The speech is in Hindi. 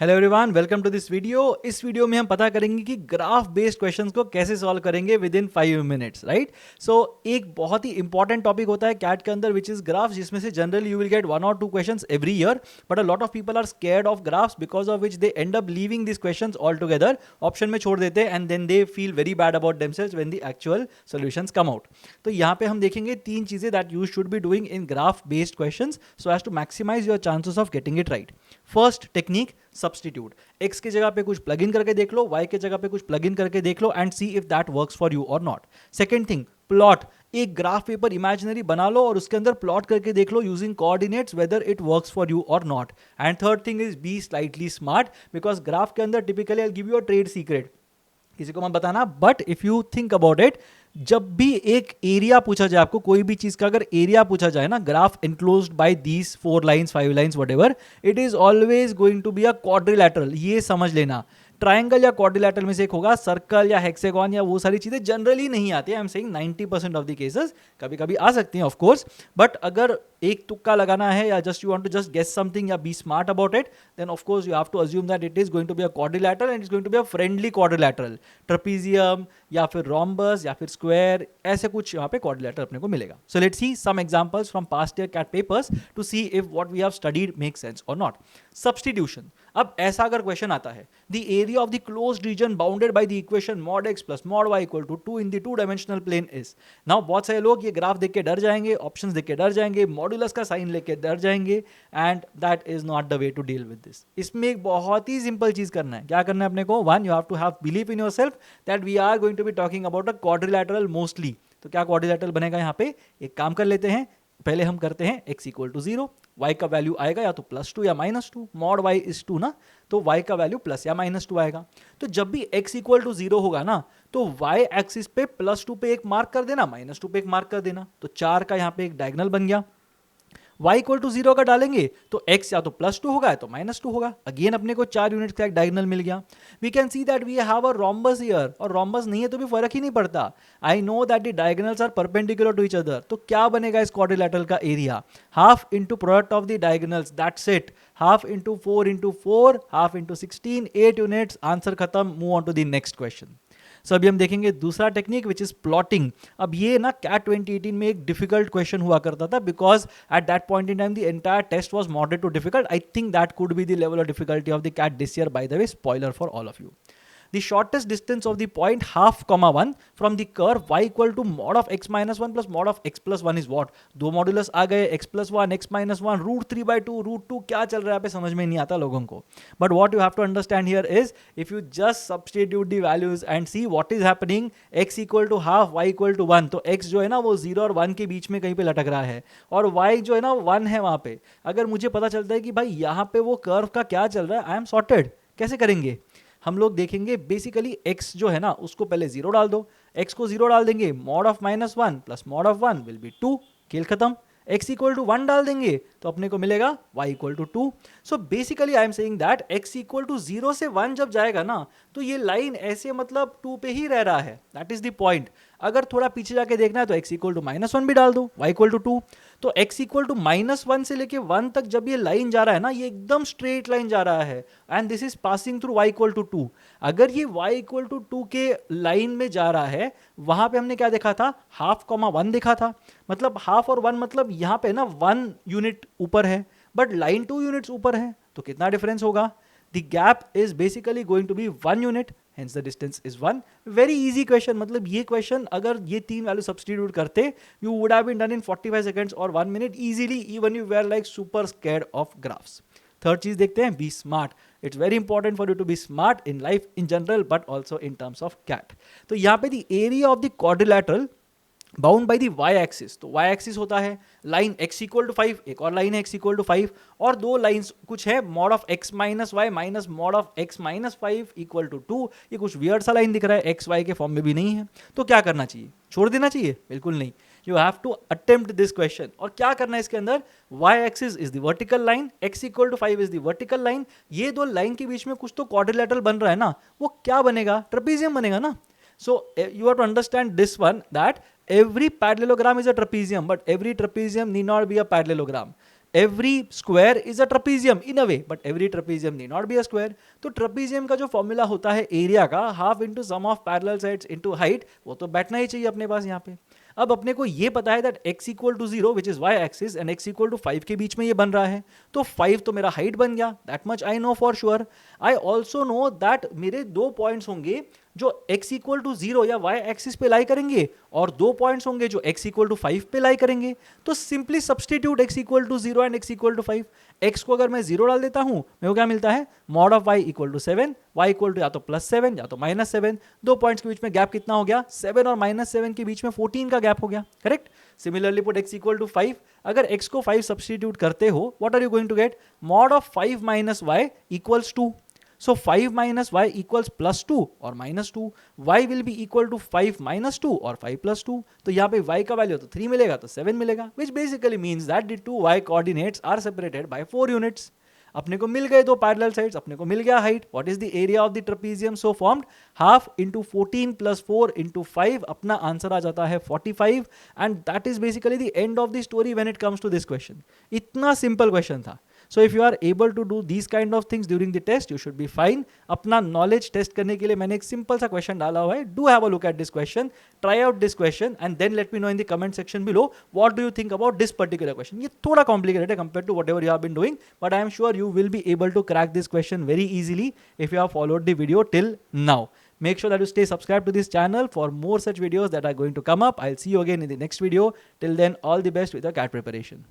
Hello everyone, welcome to this video. इस वीडियो में हम पता करेंगे कि ग्राफ बेस्ड क्वेश्चंस को कैसे सॉल्व करेंगे विद इन 5 मिनट्स, राइट। सो एक बहुत ही इंपॉर्टेंट टॉपिक होता है कैट के अंदर विच इज ग्राफ, जिसमें से generally you will get 1 or 2 questions every year, but a lot of people are scared of graphs because of which they end up leaving this questions all together, option में छोड़ देते हैं and then they feel very bad about themselves when the actual solutions come out. तो यहाँ पे हम देखेंगे 3 चीजें that you should be doing in graph based questions so as to maximize your chances of getting it right. First technique, substitute. X की जगह पे कुछ प्लग इन करके देख लो, वाई की जगह पे कुछ प्लग इन करके देख लो and see if that works for you और नॉट। Second thing, plot. एक ग्राफ पेपर इमेजिनरी बना लो और उसके अंदर प्लॉट करके देख लो using coordinates whether it works for you और not. And third thing is be slightly smart, because graph के अंदर typically I give you a trade secret, किसी को मत बताना, but if you think about it, जब भी एक एरिया पूछा जाए आपको, कोई भी चीज का अगर एरिया पूछा जाए ना, graph enclosed by these 4 lines 5 lines whatever, it is always going to be a quadrilateral. ये समझ लेना, ट्राइंगल या क्वाड्रिलैटरल में से एक होगा। सर्कल या हेक्सागन या वो सारी चीजें जनरली नहीं आती है। आई am saying 90% of the cases, कभी कभी आ सकती हैं ऑफ कोर्स, बट अगर एक तुक्का लगाना है या just you want to just guess something या be smart about it, then of course you have to assume that it is going to be a quadrilateral and it's going to be a friendly quadrilateral. Trapezium या फिर रोम्बस या फिर स्क्वायर, ऐसे कुछ यहाँ पे क्वाड्रिलैटरल अपने को मिलेगा। So let's see some examples from past year CAT papers to see if what we have studied make sense और नॉट। सब्स्टिट्यूशन। अब ऐसा अगर क्वेश्चन आता है, the area of the closed region bounded by the equation mod x plus mod y equal to 2 in the 2 dimensional plane is. Now बहुत सारे लोग ये ग्राफ देख के डर जाएंगे, ऑप्शंस देख के डर जाएंगे, मॉड्यूलस का साइन लेके डर जाएंगे, and that is not the way to deal with this. इसमें एक बहुत ही सिंपल चीज करना है। क्या करना है अपने को? One, you have to have believe in yourself that we are going to be talking about a quadrilateral mostly. तो क्या क्वाड्रिलैटरल बनेगा यहाँ पे? एक काम कर लेते हैं, पहले हम करते हैं x इक्वल टू 0, y का वैल्यू आएगा या तो +2 या -2, मॉड y इज 2 ना, तो y का वैल्यू प्लस या -2 आएगा। तो जब भी x इक्वल टू 0 होगा ना, तो y एक्सिस पे +2 पे एक मार्क कर देना, -2 पे एक मार्क कर देना, तो 4 का यहाँ पे एक डायगोनल बन गया। y इक्वल टू 0 का डालेंगे तो x या तो +2 होगा या तो -2 होगा। अगेन अपने को 4 यूनिट का एक डायगोनल मिल गया। We can see that we have a rhombus here, और रोम्बस नहीं है तो भी फर्क ही नहीं पड़ता। I know that the diagonals are perpendicular to each other. तो क्या बनेगा इस क्वाड्रिलैटरल का area? Half into product of the diagonals, that's it. Half into 4 into 4, half into 16, 8 units, answer खत्म। Move on to the next question. So अभी हम देखेंगे दूसरा टेक्निक विच इज प्लॉटिंग। अब ये ना कैट 2018 में एक डिफिकल्ट क्वेश्चन हुआ करता था, because at that point in time the entire test was moderate to difficult. I think that could be the level of difficulty of the CAT this year, by the way, spoiler for all of you. The shortest distance of the point half comma 1 from the curve y equal to mod of x minus 1 plus mod of x plus 1 is what? दो मॉड्यूलस आ गए, x plus 1, x minus 1, √3/2, √2, क्या चल रहा है पे समझ में नहीं आता लोगों को। But what you have to understand here is, if you just substitute the values and see what is happening, x equal to half, y equal to 1, तो x जो है ना वो 0 और 1 के बीच में कहीं पे लटक रहा है, और y जो है ना 1 है वहाँ पे। अगर मुझे पता चलता है कि भाई यहाँ पे वो कर्व का क्या चल रहा है, आई एम सॉर्टेड। कैसे करेंगे? हम लोग देखेंगे बेसिकली x जो है ना उसको पहले 0 डाल दो, x को 0 डाल देंगे, mod of -1 plus mod of 1 will be 2, खेल खत्म। x इक्वल टू 1 डाल देंगे तो अपने को मिलेगा y equal to 2। So basically I am saying that x equal to 0 से 1 जब जाएगा ना, तो ये लाइन ऐसे मतलब 2 पे ही रह रहा है, दैट इज द पॉइंट। अगर थोड़ा पीछे जाके देखना है तो x इक्वल टू -1 भी डाल दो, y इक्वल टू 2। तो x इक्वल टू -1 से लेके 1 तक जब ये लाइन जा रहा है ना, ये एकदम स्ट्रेट लाइन जा रहा है, and this is passing through y equal to 2। अगर ये y इक्वल टू 2 के लाइन में जा रहा है, वहां पे हमने क्या देखा था? हाफ कॉमा 1 देखा था। मतलब हाफ और 1 मतलब यहाँ पे ना 1 यूनिट ऊपर है, बट लाइन 2 यूनिट्स ऊपर है, तो कितना डिफरेंस होगा? The gap is basically going to be 1 unit, hence the distance is 1. Very easy question. मतलब ये question अगर ये 3 वैल्यू सब्स्टिट्यूट करते, you would have been done in 45 seconds or 1 minute easily, even you were like super scared of graphs. Third चीज देखते हैं, be smart. It's very important for you to be smart in life in general, but also in terms of cat. तो यहाँ पे the area of the quadrilateral bound by the y axis. तो वाई एक्सिस होता है लाइन x इक्वल टू 5, एक और लाइन है x इक्वल टू 5, और दो लाइन्स कुछ है mod of x minus y minus mod of x minus 5 equal to 2। ये कुछ वियर्ड सा लाइन दिख रहा है, x y के फॉर्म में भी नहीं है। तो क्या करना चाहिए? छोड़ देना चाहिए? बिल्कुल नहीं। You have to attempt this question. और क्या करना है इसके अंदर? Y axis is the vertical line, x equal to 5 is the vertical line. ये दो लाइन के बीच में कुछ तो क्वाड्रिलैटरल बन रहा है ना, वो क्या बनेगा? ट्रेपीजियम बनेगा ना। So you have to understand this one, that every parallelogram is a trapezium, but every trapezium need not be a parallelogram. every square is a trapezium in a way, but every trapezium need not be a square. तो trapezium का जो फॉर्मूला होता है एरिया का, half into sum of parallel sides into height, वो तो बैठना ही चाहिए अपने पास यहाँ पे. अब अपने को ये पता है that x equal to 0 which is y axis and x equal to 5 के बीच में ये बन रहा है, तो 5 तो मेरा हाइट बन गया, that much I know for sure. I also know that मेरे 2 पॉइंट्स होंगे जो x इक्वल टू 0 या y एक्सिस पे लाई करेंगे, और 2 पॉइंट्स होंगे जो x इक्वल टू 5 पे लाई करेंगे. तो simply substitute x equal to 0 and x equal to 5. x को अगर मैं 0 डाल देता हूं, मेरे को क्या मिलता है, mod of y equal to 7, y equal to या तो +7 या तो -7. 2 पॉइंट्स के बीच में गैप कितना हो गया, 7 और -7 के बीच में 14 का गैप हो गया, correct. Similarly put x equal to 5, अगर x को 5 सब्सटीट्यूट करते हो, what are you going to get, mod of 5 minus y equals 2. So 5 minus y equals +2 or -2. y will be equal to 5 minus 2 or 5 plus 2. तो यहाँ पे y का वैल्यू तो 3 मिलेगा तो 7 मिलेगा, which basically means that the two y coordinates are separated by 4 units. अपने को मिल गए दो पैरेलल साइड्स, अपने को मिल गया height. What is the area of the trapezium so formed, half into 14 plus 4 into 5. अपना आंसर आ जाता है 45. And that is basically the end of the story when it comes to this question. इतना सिंपल क्वेश्चन था. So if you are able to do these kind of things during the test, you should be fine. अपना knowledge test करने के लिए मैंने एक simple सा question डाला हुआ है. Do have a look at this question, try out this question, and then let me know in the comment section below what do you think about this particular question. ये थोड़ा complicated है compared to whatever you have been doing, but I am sure you will be able to crack this question very easily if you have followed the video till now. Make sure that you stay subscribed to this channel for more such videos that are going to come up. I'll see you again in the next video. Till then, all the best with your CAT preparation.